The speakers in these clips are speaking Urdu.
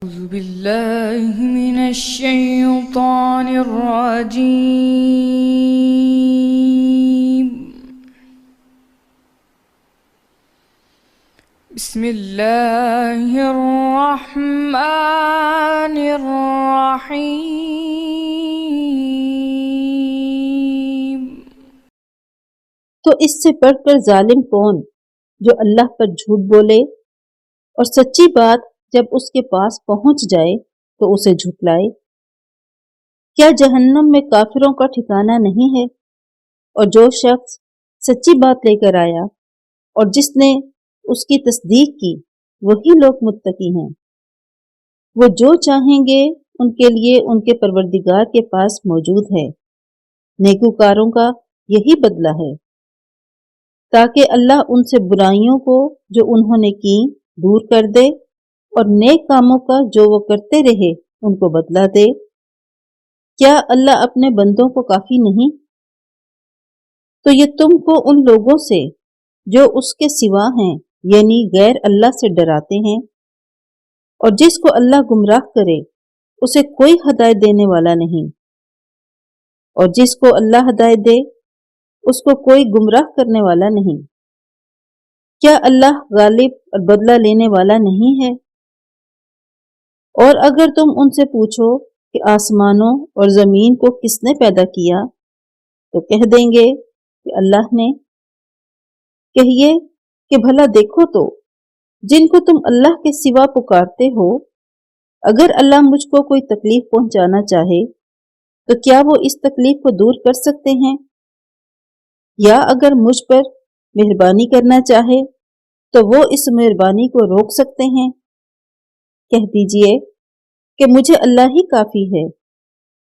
أعوذ بالله من الشيطان الرجيم. بسم الله الرحمن الرحيم. تو اس سے بڑھ کر ظالم کون جو اللہ پر جھوٹ بولے اور سچی بات جب اس کے پاس پہنچ جائے تو اسے جھٹلائے؟ کیا جہنم میں کافروں کا ٹھکانہ نہیں ہے؟ اور جو شخص سچی بات لے کر آیا اور جس نے اس کی تصدیق کی وہی لوگ متقی ہیں۔ وہ جو چاہیں گے ان کے لیے ان کے پروردگار کے پاس موجود ہے۔ نیکوکاروں کا یہی بدلہ ہے، تاکہ اللہ ان سے برائیوں کو جو انہوں نے کی دور کر دے اور نیک کاموں کا جو وہ کرتے رہے ان کو بدلہ دے۔ کیا اللہ اپنے بندوں کو کافی نہیں؟ تو یہ تم کو ان لوگوں سے جو اس کے سوا ہیں یعنی غیر اللہ سے ڈراتے ہیں، اور جس کو اللہ گمراہ کرے اسے کوئی ہدایت دینے والا نہیں، اور جس کو اللہ ہدایت دے اس کو کوئی گمراہ کرنے والا نہیں۔ کیا اللہ غالب اور بدلہ لینے والا نہیں ہے؟ اور اگر تم ان سے پوچھو کہ آسمانوں اور زمین کو کس نے پیدا کیا تو کہہ دیں گے کہ اللہ نے۔ کہیے کہ بھلا دیکھو تو جن کو تم اللہ کے سوا پکارتے ہو، اگر اللہ مجھ کو کوئی تکلیف پہنچانا چاہے تو کیا وہ اس تکلیف کو دور کر سکتے ہیں؟ یا اگر مجھ پر مہربانی کرنا چاہے تو وہ اس مہربانی کو روک سکتے ہیں؟ کہہ دیجئے کہ مجھے اللہ ہی کافی ہے،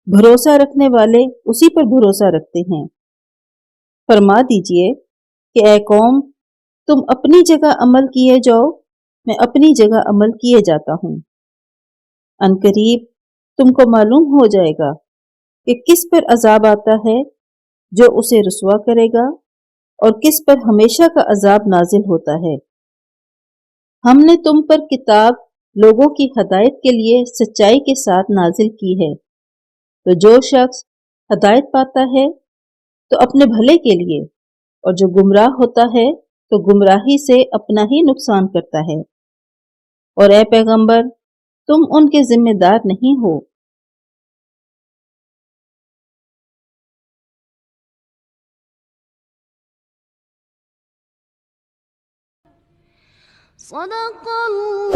بھروسہ رکھنے والے اسی پر بھروسہ رکھتے ہیں۔ فرما دیجئے کہ اے قوم، تم اپنی جگہ عمل کیے جاؤ، میں اپنی جگہ عمل کیے جاتا ہوں۔ ان قریب تم کو معلوم ہو جائے گا کہ کس پر عذاب آتا ہے جو اسے رسوا کرے گا، اور کس پر ہمیشہ کا عذاب نازل ہوتا ہے۔ ہم نے تم پر کتاب لوگوں کی ہدایت کے لیے سچائی کے ساتھ نازل کی ہے، تو جو شخص ہدایت پاتا ہے تو اپنے بھلے کے لیے، اور جو گمراہ ہوتا ہے تو گمراہی سے اپنا ہی نقصان کرتا ہے۔ اور اے پیغمبر، تم ان کے ذمہ دار نہیں ہو۔ صدق اللہ